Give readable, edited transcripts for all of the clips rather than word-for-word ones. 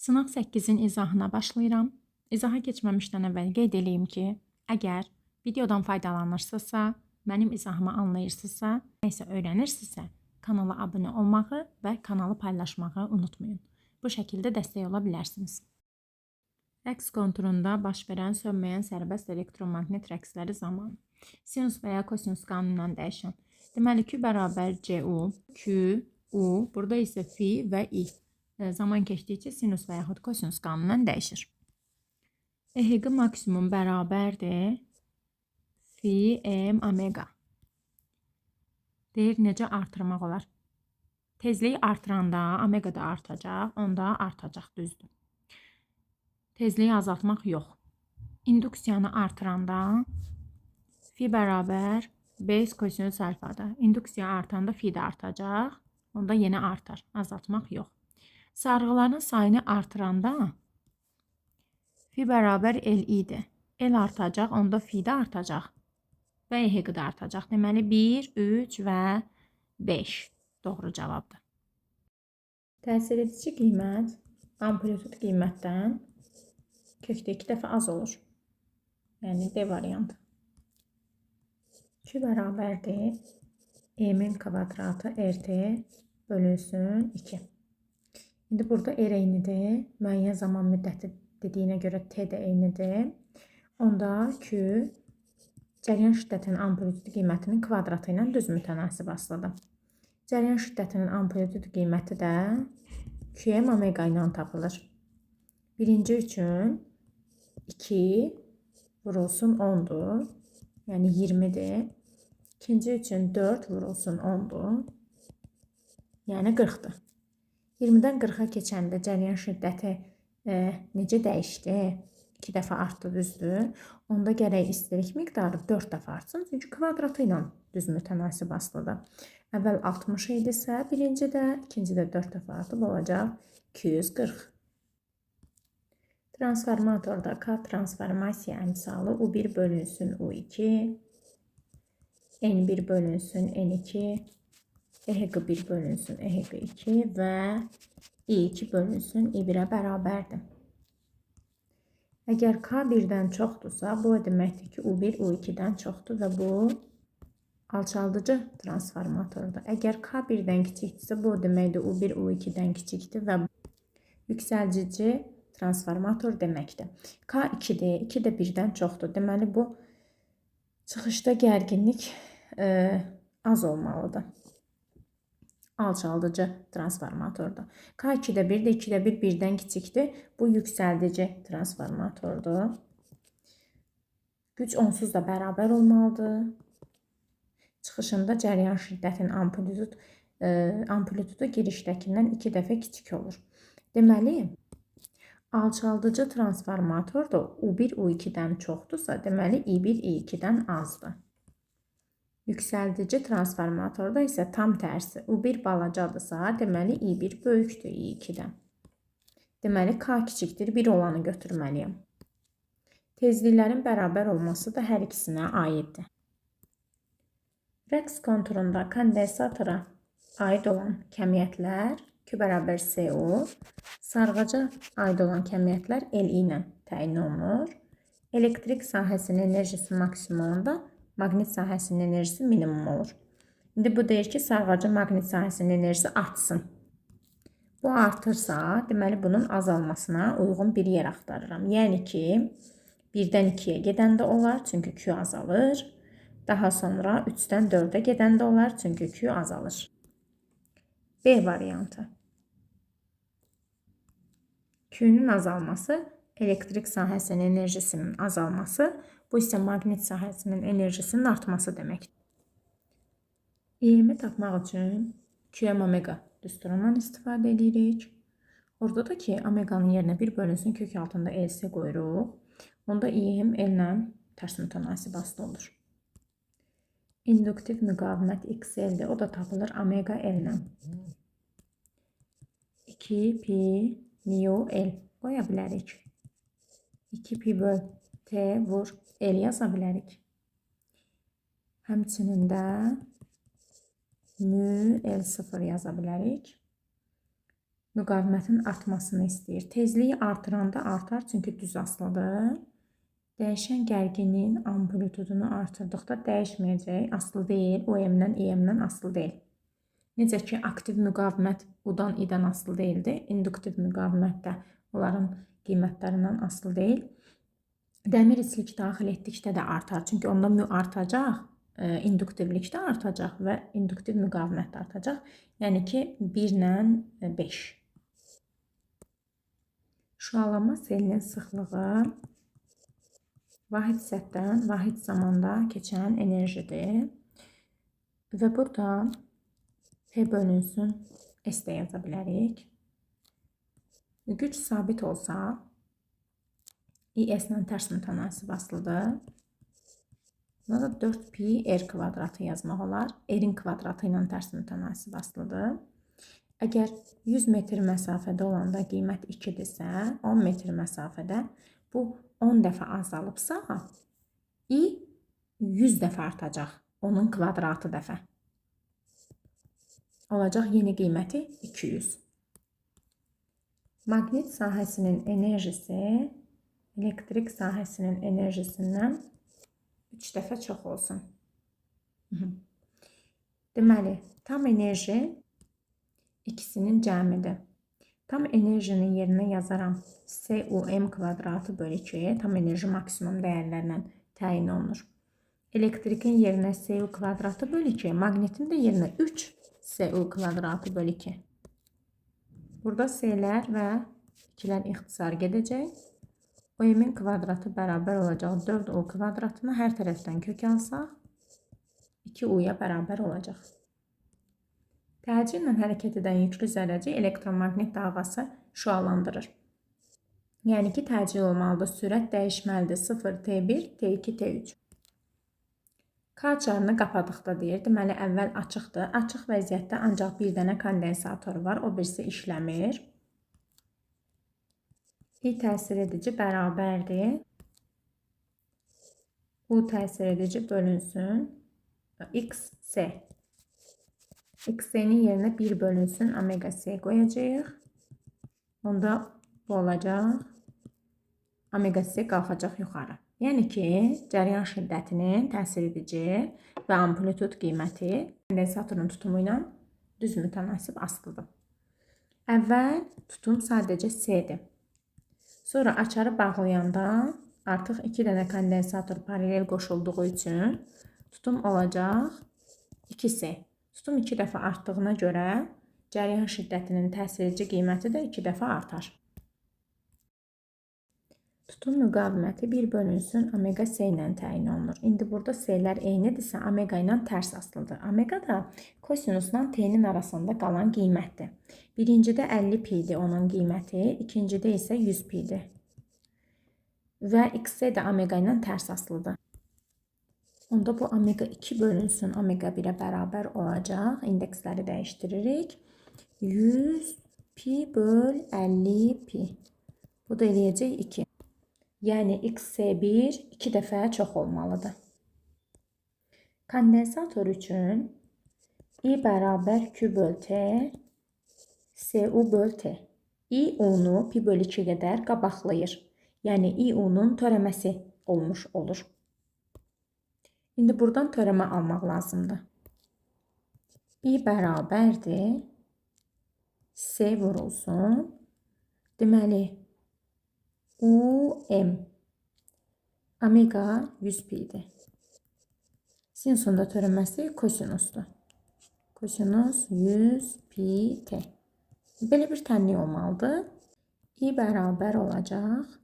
Sınaq 8-in izahına başlayıram. İzaha keçməmişdən əvvəl qeyd edeyim ki, əgər videodan faydalanırsınızsa, mənim izahımı anlayırsınızsa, nəsə öyrənirsinizsə, kanala abunə olmağı və kanalı paylaşmağı unutmayın. Bu şəkildə dəstək ola bilərsiniz. Rəqs konturunda baş verən sönməyən sərbəst elektromaqnet rəqsləri zamanı sinus və ya kosinus qanunundan dəyişən. Deməli, Q bərabər CU, Q, U, burada isə fi və I. Zaman keçdikcə sinus və yaxud kosinus qanunundan dəyişir. EHQ maksimum bərabərdir fi m omega. Deyir, necə artırmaq olar? Tezliyi artıranda omega da artacaq, onda artacaq, düzdür. Tezliyi azaltmaq yox. İnduksiyanı artıranda fi bərabər base kosinus alfada. İnduksiya artanda fi də artacaq, onda yenə artar, azaltmaq yox. Sarğıların sayını artıranda fi bərabər L-idir. L artacaq, onda fi də artacaq və EHQ da artacaq. Deməli, 1, 3 və 5 doğru cavabdır. Təsir edici qiymət amplitud qiymətdən kökdə 2 dəfə az olur. Yəni, D variantı. Q bərabərdir M-in kvadratı RT bölünsün 2. İndi burada R eynidir. Müəyyən zaman müddəti dediyinə görə T də eynidir. Onda Q cəryan şiddətinin amplitudu qiymətinin kvadratı ilə düz mütənasib asılıdır. Cəryan şiddətinin amplitudu qiyməti də QM omega ilə tapılır. Birinci üçün 2 vurulsun 10'dur. Yəni 20'dir. İkinci üçün 4 vurulsun 10'dur. Yəni 40'dır. 20-dən 40-a keçəndə cəryan şiddəti necə dəyişdi? 2 dəfə artdı, düzdür. Onda gərək istilik miqdarı 4 dəfə artsın. Çünki kvadratı ilə düz mütənasib asılıdır. Əvvəl 60 idisə, birincidə, ikincidə 4 dəfə artıb olacaq 240. Transformatorda K transformasiya əmsalı U1 bölünsün U2, N1 bölünsün N2, EHQ1 bölünsün EHQ2 və I2 bölünsün I1-ə bərabərdir. Əgər K 1-dən çoxdursa, bu deməkdir ki, U1 U2-dən çoxdur və bu alçaldıcı transformatordur. Əgər K 1-dən kiçikdirsə, bu deməkdir U1 U2-dən kiçikdir və yüksəlcici transformator deməkdir. K 2-dir, 2 də 1-dən çoxdur. Deməli, bu çıxışda gərginlik az olmalıdır. Alçaldıcı transformatordur. K 2-də 1-dir, 2-də 1 1-dən kiçikdir. Bu yüksəldici transformatordur. Güc onsuz da bərabər olmalıdır. Çıxışında cəryan şiddətinin amplitudu girişdəkindən 2 dəfə kiçik olur. Deməli, alçaldıcı transformatorda U1 U2-dən çoxdursa, deməli I1 I2-dən azdır. Yüksəldici transformatorda isə tam tərsi. U1 balacadırsa, deməli I1 böyükdür I2-dən. Deməli, K kiçikdir, 1 olanı götürməliyəm. Tezliklərin bərabər olması da hər ikisinə aiddir. Rəqs konturunda kondensatora aid olan kəmiyyətlər Q bərabər CU, sarğaca aid olan kəmiyyətlər L ilə təyin olunur. Elektrik sahəsinin enerjisi maksimumunda maqnit sahəsinin enerjisi minimum olur. İndi bu deyir ki, sarğacı maqnit sahəsinin enerjisi artsın. Bu artırsa, deməli bunun azalmasına uyğun bir yer axtarıram. Yəni ki, 1-dən 2-yə gedəndə olar, çünki Q azalır. Daha sonra 3-dən 4-ə gedəndə olar, çünki Q azalır. B variantı. Q'nun azalması elektrik sahəsinin enerjisinin azalması, bu isə maqnit sahəsinin enerjisinin artması deməkdir. EM-i tapmaq üçün QM omega düsturundan istifadə edirik. Orada da ki, omeganın yerinə 1 bölünsün kök altında LC qoyuruq. Onda EM L-lə tərs mütənasib asılı olur. İnduktiv müqavimət XL-dir. O da tapılır omega L-lə. 2 pi mu L qoya bilərik. 2 pi böl T vur L yaza bilərik. Həmçinin də mu L0 yaza bilərik. müqavimətin artmasını istəyir. Tezliyi artıranda artar, çünki düz asılıdır. Dəyişən gərginliyin amplitudunu artırdıqda dəyişməyəcək, asılı deyil. OM-dən, EM-dən asılı deyil. Necə ki, aktiv müqavimət U-dan, I-dən asılı deyildi. İnduktiv müqavimət də onların qiymətlərindən asılı deyil. Dəmir isilik daxil etdikdə də artar. Çünki onda mü artacaq, induktivlik də artacaq və induktiv müqavimət də artacaq. Yəni ki, 1 ilə 5. Şüalanma selinin sıxlığı vahid sətdən vahid zamanda keçən enerjidir. Və burada P bölünsün S də yaza bilərik. Güc sabit olsa, IS ilə tərs mütənasib asılıdır. Burada 4pi R kvadratı yazmaq olar. R'in kvadratı ilə tərs mütənasib asılıdır. Əgər 100 metr məsafədə olanda qiymət 2-dirsə, 10 metr məsafədə bu 10 dəfə azalıbsa, I 100 dəfə artacaq. Onun kvadratı dəfə. Olacaq yeni qiyməti 200. Maqnit sahəsinin enerjisi elektrik sahəsinin enerjisindən 3 dəfə çox olsun. Deməli, tam enerji ikisinin cəmidir. Tam enerjinin yerinə yazaram. SUM kvadratı bölü 2. Tam enerji maksimum dəyərlərlə təyin olunur. Elektrikin yerinə SU kvadratı bölü 2. Magnetin də yerinə 3 SU kvadratı bölü 2. Burada S'lər və 2'lər ixtisar gedəcək. OM-in kvadratı bərabər olacaq 4U kvadratına hər tərəfdən kök alsaq 2U'ya bərabər olacaq. Təcillə hərəkət edən yüklü zərrəci elektromaqnit dalğası şüalandırır. Yəni ki, təcil olmalıdır. Sürət dəyişməlidir. 0, T1, T2, T3. K çarını qapadıqda deyir. Deməli, əvvəl açıqdır. Açıq vəziyyətdə ancaq bir dənə kondensator var. O birisi işləmir. I təsir edici bərabərdir. U təsir edici bölünsün. XS. XS'nin yerinə 1 bölünsün omega S qoyacağıq. Onda bu olacaq. Omega S qalxacaq yuxarı. Yəni ki, cəryan şiddətinin təsir edici və amplitud qiyməti kondensatorun tutumu ilə düz mütənasib asılıdır. Əvvəl tutum sadəcə S-dir. Sonra açarı bağlayanda artıq 2 dənə kondensator paralel qoşulduğu üçün tutum olacaq 2S. Tutum 2 dəfə artdığına görə cəryan şiddətinin təsirci qiyməti də 2 dəfə artar. Tutum müqaviməti 1 bölünsün omega S ilə təyin olunur. İndi burada S'lər eynidirsə, omega ilə tərs asılıdır. Omega da kosinusla T'nin arasında qalan qiymətdir. Birincidə 50 pi'dir onun qiyməti, ikincidə isə 100 pi'dir. Və XS də omega ilə tərs asılıdır. Onda bu omega 2 bölünsün omega 1'ə bərabər olacaq. İndeksləri dəyişdiririk. 100 pi böl 50 pi. Bu da eləyəcək 2. Yəni XS1 2 dəfə çox olmalıdır. Kondensator üçün I bərabər Q böl T, SU böl T. I U'nu pi böl 2 qədər qabaqlayır. Yəni I U'nun törəməsi olmuş olur. İndi buradan törəmə almaq lazımdır. I bərabərdir. S vurulsun. Deməli, UM. Omega 100 pi'dir. Sinusunda törəməsi kosinusdur. Kosinus 100 pi T. Belə bir tənlik olmalıdır. I bərabər olacaq.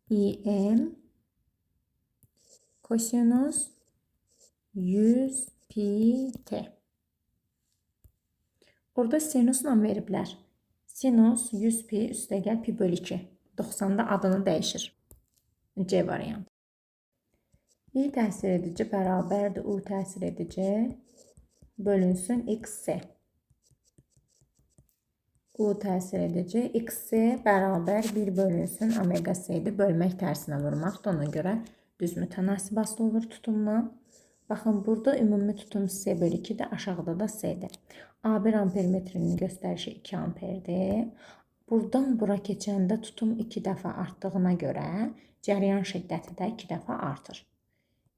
IM kosinus 100 pi T. Orada sinusla veriblər. Sinus 100 pi üstəgəl pi böl 2. 90'da adını dəyişir. C variantı. I təsir edici bərabərdir U təsir edici bölünsün XS. U təsir edici XS bərabər 1 bölünsün omega S'dir. Bölmək tərsinə vurmaq da ona görə düz mütənasib asılı olur tutumla. Baxın, burada ümumi tutum C bölü 2-dir, aşağıda da C-dir. A1 ampermetrinin göstərişi 2 amperdir. Buradan bura keçəndə tutum 2 dəfə artdığına görə cəryan şiddəti də 2 dəfə artır.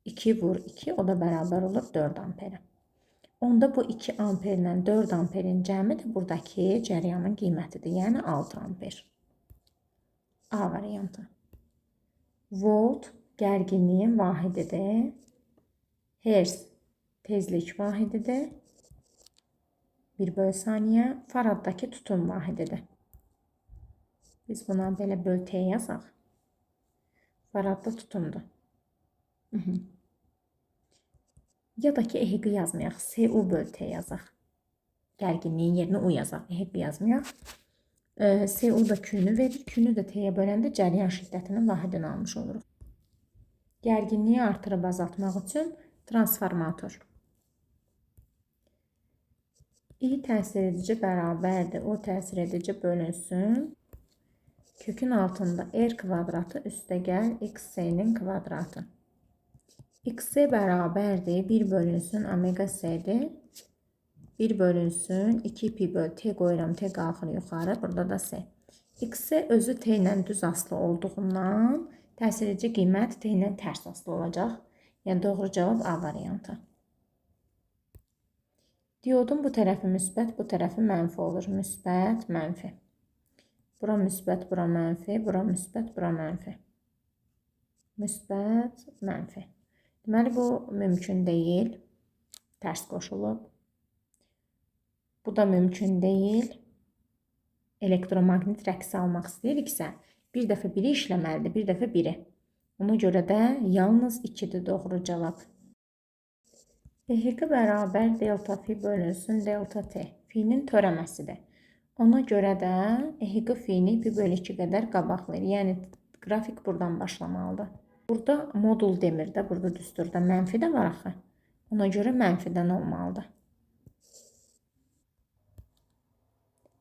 2 vur 2, o da bərabər olur 4 amperə. Onda bu 2 amperlə 4 amperin cəmi də buradakı cəryanın qiymətidir, yəni 6 amper. A variantı. Volt gərginliyin vahididir. Hertz tezlik vahididir. 1/saniyə. Faraddakı tutum vahididir. Biz buna belə böltəyə yazaq. Faradda tutumdur. Ya da ki, EHQ yazmayaq. SU böltəyə yazaq. Gərginliyin yerinə U yazaq. EHQ yazmayaq. SU da Q'nu verir. Q'nu da T'yə böləndə cəryan şiddətinin vahidini almış oluruq. Gərginliyi artırıb azaltmaq üçün transformator. I təsir edici bərabərdir. O təsir edici bölünsün. Kökün altında R kvadratı üstəgəl XC-nin kvadratı. XC bərabərdir. 1 bölünsün omega C-dir. 1 bölünsün 2 pi böl T qoyuram. T qalxır yuxarı. Burada da C. XC özü T ilə düz aslı olduğundan təsir edici qiymət T ilə tərs aslı olacaq. Yəni doğru cavab A variantı. Diodun bu tərəfi müsbət, bu tərəfi mənfi olur. Müsbət, mənfi. Bura müsbət, bura mənfi, bura müsbət, bura mənfi. Müsbət, mənfi. Deməli, bu mümkün deyil. Tərs qoşulub. Bu da mümkün deyil. Elektromagnet rəqsi almaq istəyiriksə, bir dəfə biri işləməlidir, bir dəfə biri. Ona görə də yalnız 2-dir doğru cavab. EHQ bərabər delta fi bölünsün delta T. Fi'nin törəməsidir. Ona görə də EHQ fi'ni pi bölü 2 qədər qabaqlayır. Yəni, qrafik buradan başlamalıdır. Burada modul demir də, burada düsturda mənfi də var axı. Ona görə mənfidən olmalıdır.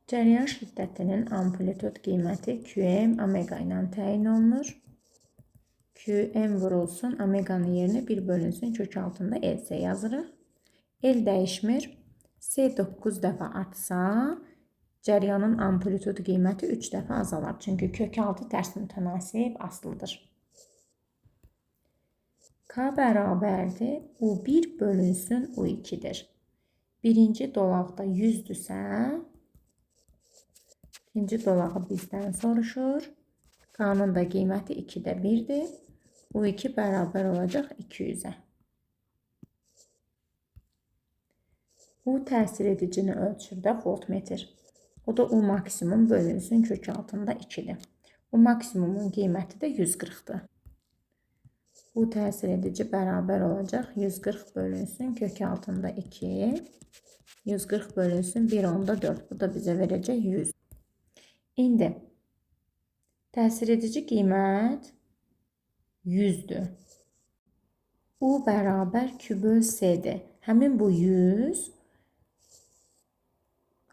Cəryan şiddətinin amplitud qiyməti QM omega ilə təyin olunur. QM vurulsun, omeganın yerinə 1 bölünsün, kök altında LC yazırıq. L dəyişmir. C 9 dəfə artsa, cəryanın amplitud qiyməti 3 dəfə azalar. Çünki kök altı tərs mütənasib aslıdır. K bərabərdir. U1 bölünsün U2-dir. Birinci dolaqda 100-dürsə, ikinci dolağı bizdən soruşur. K-nın da qiyməti 2-də 1-dir. U2 bərabər olacaq 200-ə. U təsir edicini ölçür də voltmetr. O da U maksimum bölünsün kök altında 2-dir. U maksimumun qiyməti də 140-dır. U təsir edici bərabər olacaq 140 bölünsün kök altında 2. 140 bölünsün 1/4. Bu da bizə verəcək 100. İndi təsir edici qiymət 100-dür. U bərabər Q böl C-dir. Həmin bu 100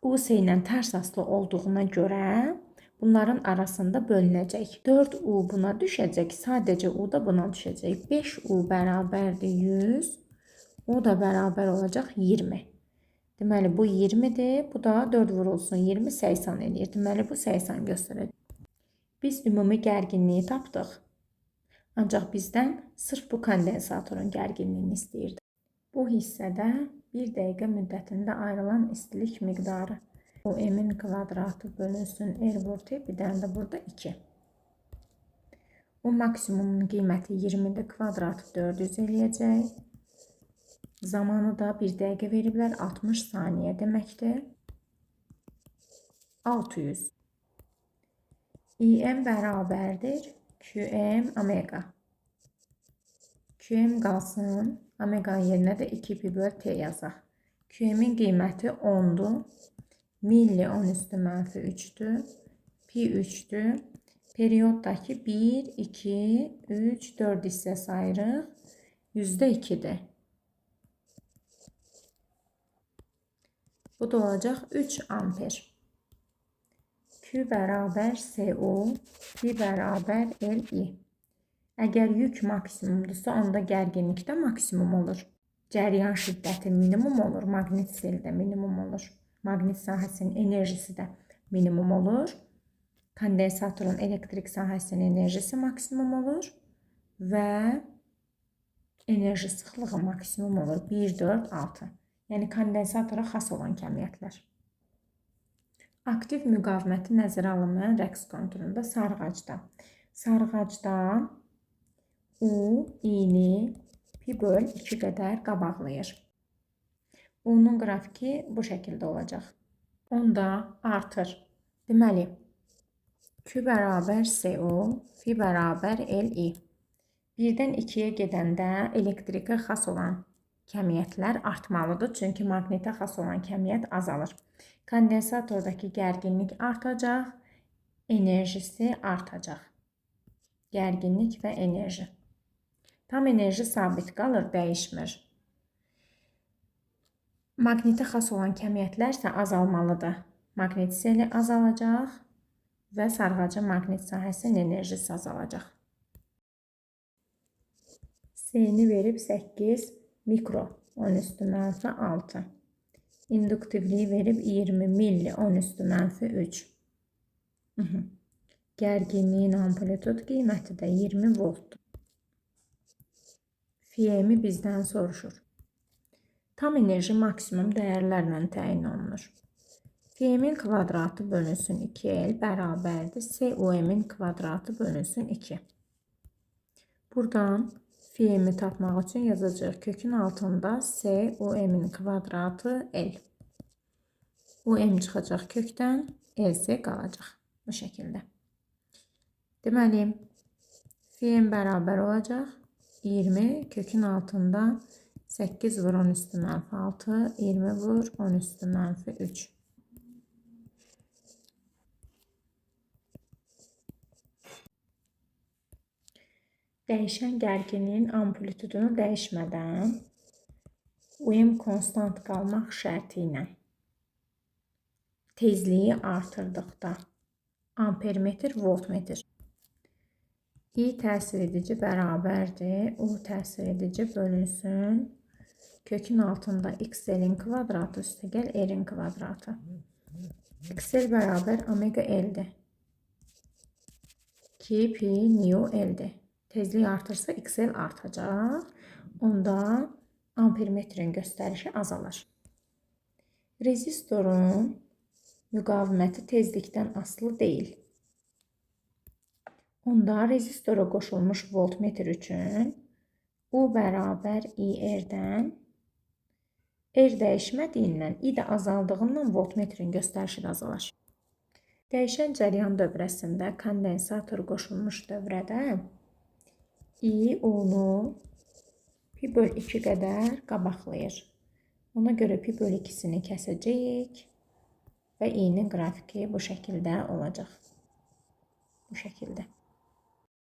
U-C ilə tərs aslı olduğuna görə bunların arasında bölünəcək. 4U buna düşəcək, sadəcə U da buna düşəcək. 5U bərabərdir 100, U da bərabər olacaq 20. Deməli, bu 20-dir, bu da 4 vurulsun 20, 80 edir. Deməli, bu 80 göstərəcək. Biz ümumi gərginliyi tapdıq. Ancaq bizdən sırf bu kondensatorun gərginliyini istəyirdi. Bu hissədə 1 dəqiqə müddətində ayrılan istilik miqdarı. O M-in kvadratı bölünsün R vur T, bir dənə də burada 2. O maksimumun qiyməti 20-dir, kvadratı 400 eləyəcək. Zamanı da 1 dəqiqə veriblər, 60 saniyə deməkdir. 600. IM bərabərdir QM omega. QM qalsın. Omeganın yerinə də 2 pi böl T yazaq. QM-in qiyməti 10-dur. Milli 10 üstü mənfi 3-dür. Pi 3-dür. Periyoddakı 1, 2, 3, 4 hissə sayırıq. %2-dir. Bu da olacaq 3 amper. Q bərabər SU, P bərabər LI. Əgər yük maksimumdursa, onda gərginlik də maksimum olur. cəryan şiddəti minimum olur, maqnit seli də minimum olur. Maqnit sahəsinin enerjisi də minimum olur. Kondensatorun elektrik sahəsinin enerjisi maksimum olur və enerji sıxlığı maksimum olur 1, 4, 6. Yəni kondensatora xas olan kəmiyyətlər. Aktiv müqaviməti nəzərə alınmayan rəqs konturunda sarğacda. Sarğacda U, i-ni π/2 qədər qabaqlayır. U-nun qrafiki bu şəkildə olacaq. Onda artır. Deməli, Q bərabər SU, F bərabər Li. 1-dən 2-yə gedəndə elektrikə xas olan kəmiyyətlər artmalıdır. Çünki maqnitə xas olan kəmiyyət azalır. Kondensatordakı gərginlik artacaq, enerjisi artacaq. Gərginlik və enerji. Tam enerji sabit qalır, dəyişmir. Maqnitə xas olan kəmiyyətlər isə azalmalıdır. Maqnit seli azalacaq və sarğacın maqnit sahəsinin enerjisi azalacaq. S-ni verib 8 mikro 10⁻⁶. İnduktivliyi verib 20 milli 10⁻³ Gərginliyin amplitud qiyməti də 20 voltdur. F-mi bizdən soruşur. Tam enerji maksimum dəyərlərlə təyin olunur. F-min kvadratı bölünsün 2L bərabərdir. SU-min kvadratı bölünsün 2. Buradan F-mi tapmaq üçün yazacaq. Kökün altında SU-min kvadratı L. U-m çıxacaq kökdən, L-C qalacaq. Bu şəkildə. Deməli, F-m bərabər olacaq. 20 kökün altında 8 vur 10⁻⁶, 20 vur 10⁻³ Dəyişən gərginliyin amplitudunu dəyişmədən U-m konstant qalmaq şərti ilə tezliyi artırdıqda ampermetr, voltmetr. I təsir edici bərabərdir. U təsir edici bölünsün. Kökün altında XL-in kvadratı üstə gəl R-in kvadratı. XL bərabər omega L-dir. 2 pi nu L-dir. Tezlik artırsa XL artacaq. Onda ampermetrin göstərişi azalır. Rezistorun müqaviməti tezlikdən asılı deyil. Onda rezistora qoşulmuş voltmetr üçün U bərabər IR-dən R dəyişmədiyindən, I də azaldığından voltmetrin göstərişi də azalır. Dəyişən cəryan dövrəsində kondensator qoşulmuş dövrədə I U-nu π/2 qədər qabaqlayır. Ona görə π/2-sini kəsəcəyik və I-nin qrafiki bu şəkildə olacaq. Bu şəkildə.